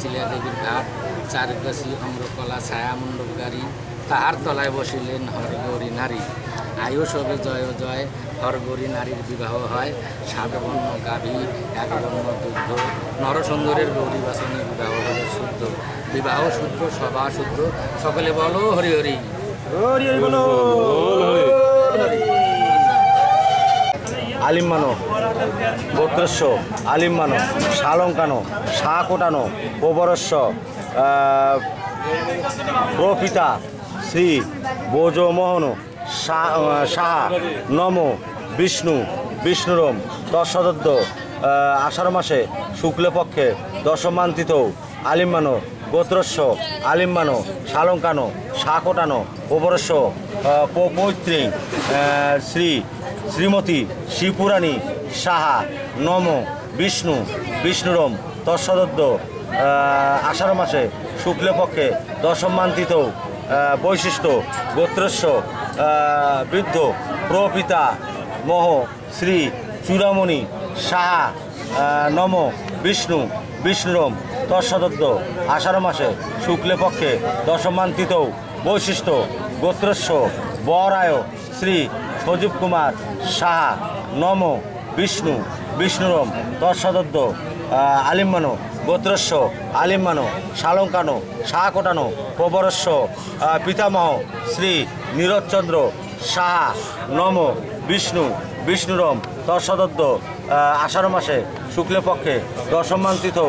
আছিলিয়া দেবীর ঘাট, চারুকাশী অম্রকলা ছায়া মণ্ডপকারী, তাহার তলায় বসিলেন হরগৌরী নারী। আয়ুষ হবে জয় জয়, হরগৌরী নারীর বিবাহ হয়, সাতবর্ণ গাভী একবর্ণ দুগ্ধ, নরসুন্দরের গৌরী বাসনে বিবাহ হল শুদ্ধ। বিবাহ শুদ্ধ সভা শুদ্ধ, সকলে বলো হরি হরি হরি হরি বলো। আলিম্মানো গোত্রস্য আলিম্মানো শালঙ্কানো শাকোটানো প্রবরস্য প্রপিতা শ্রী ভোজমোহন সাহা নমো বিষ্ণু বিষ্ণুরম তৎসদ্য। আষাঢ় মাসে শুক্লপক্ষে দশমান্তিত আলিম্মানো গোত্রস্য আলিম্মানো শালঙ্কানো শাকোটানো প্রবরস্য পৈত্রী শ্রী শ্রীমতী শ্রীপুরাণী সাহা নমো বিষ্ণু বিষ্ণুরম তৎসদ্য। আষাঢ় মাসে শুক্লপক্ষে দশমান্তিত বৈশিষ্ট্য গোত্রস্য বৃদ্ধ প্রপিতা মহ শ্রী চূড়ামণি সাহা নমো বিষ্ণু বিষ্ণুরম তৎসদ্য। আষাঢ় মাসে শুক্লপক্ষে দশমান্তিত বৈশিষ্ট্য গোত্রস্য বরায় শ্রী সজীব কুমার সাহা নমো বিষ্ণু বিষ্ণুরম তৎসদ্য। আলিম্মানো গোত্রস্য আলিম্মানো শালঙ্কানো শাকোটানো প্রবরস্য পিতামহ শ্রী নীরজচন্দ্র সাহা নমো বিষ্ণু বিষ্ণুরম তৎসদ্য। আষাঢ় মাসে শুক্লপক্ষে দশমান্তিত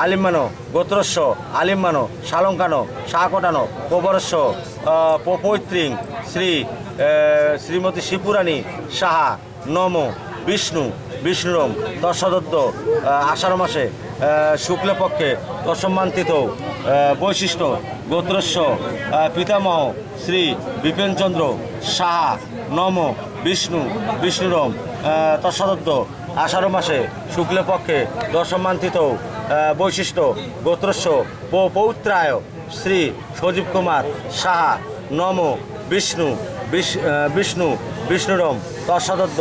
আলিম্মানো গোত্রস্য আলিম্মানো শালঙ্কানো শাকোটানো প্রবরস্য পৈত্রী শ্রী শ্রীমতী শ্রীপুরাণী সাহা নমো বিষ্ণু বিষ্ণুরম তৎসদ্য। আষাঢ় মাসে শুক্লপক্ষে দশমান্তিত বৈশিষ্ট্য গোত্রস্য পিতামহ শ্রী বিপিনচন্দ্র সাহা নমো বিষ্ণু বিষ্ণুরম তৎসদ্য। আষাঢ় মাসে শুক্লপক্ষে দশমান্তিত বৈশিষ্ট্য গোত্রস্য পৌত্রায় শ্রী সজীব কুমার সাহা নমো বিষ্ণু বিষ্ণু বিষ্ণুরম তৎসদ্য।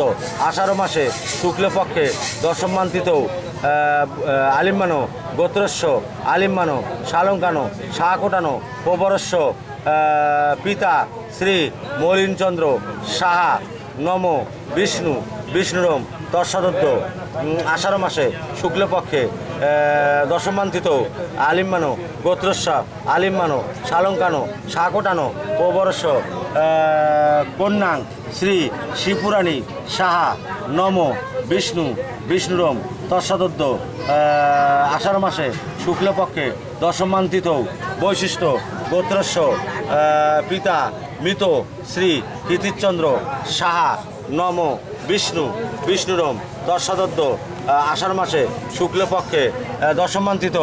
আষাঢ় মাসে শুক্লপক্ষে দশমান্তিত আলিম্মানো গোত্রস্য আলিম্মানো শালঙ্কানো শাকোটানো প্রবরস্য পিতা শ্রী মলিনচন্দ্র সাহা নমো বিষ্ণু বিষ্ণুরম তৎসদ্য। আষাঢ় মাসে শুক্লপক্ষে দশমান্তিত আলিম্মানো গোত্রস্য আলিম্মানো শালঙ্কানো শাকোটানো প্রবরস্য কন্যাং শ্রী শ্রীপুরাণী সাহা নমো বিষ্ণু বিষ্ণুরম তৎসদ্য। আষাঢ় মাসে শুক্লপক্ষে দশমান্তিত বৈশিষ্ট্য গোত্রস্য পিতা মৃত শ্রী কীর্তিচন্দ্র সাহা নমো বিষ্ণু বিষ্ণুরম তৎসদ্য। আষাঢ় মাসে শুক্লপক্ষে দশমান্তিত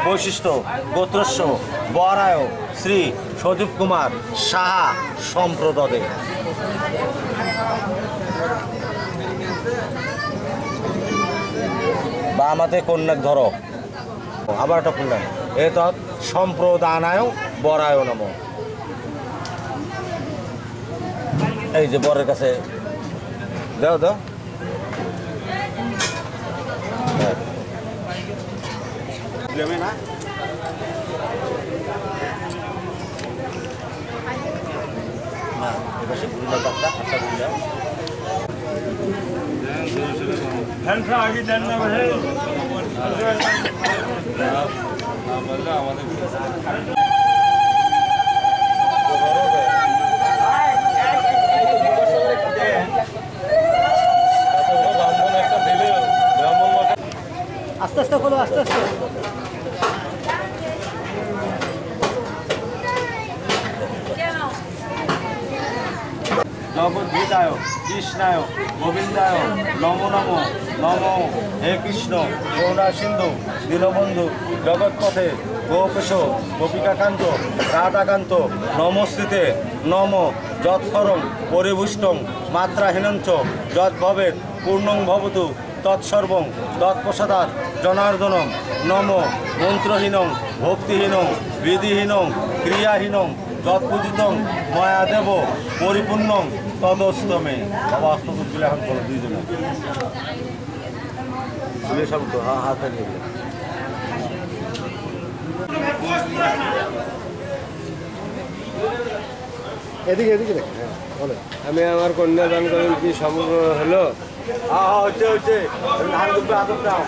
বৈশিষ্ট্য গোত্রস্য বরায় শ্রী সজীব কুমার সাহা সম্প্রদদে। বামাতে কন্যাক ধরো আবার একটা কন্যাক এতৎ সম্প্রদানায় বরায় নম। এই যে বরের কাছে দাও দাও না এপাশে গুরুদার পাত্রা আশা গুরুদাও আস্তে আস্তে খোলো আস্তে আস্তে। জগদ্ধিতায় কৃষ্ণায় গোবিন্দায় নমো নমো নমো হে কৃষ্ণ করুণা সিন্ধু দীনবন্ধু জগৎপথে গোপেশ গোপিকাকান্ত রাধাকান্ত নমস্তিতে নম যৎপরং পরিভুষ্টং মাত্রাহীনঞ্চ যদ্ভবেৎ পূর্ণং ভবতু তৎসর্বং তৎপ্রসাদাৎ জনার্দনম নম মন্ত্রহীনং ভক্তিহীনং বিধিহীনং ক্রিয়াহীনং যৎপূজিতং ময়া দেব পরিপূর্ণং তদস্তমে। বাবা অষ্টপুজগুলো এখন বলো দুইজনে তুলে সব তো হাতে নিয়ে গেলে। এদিকে এদিকে দেখেন, হ্যাঁ বলেন। আমি আমার কন্যাদান করেন কি সম্পূর্ণ হলো? হচ্ছে ধান দুটো আদর দাও।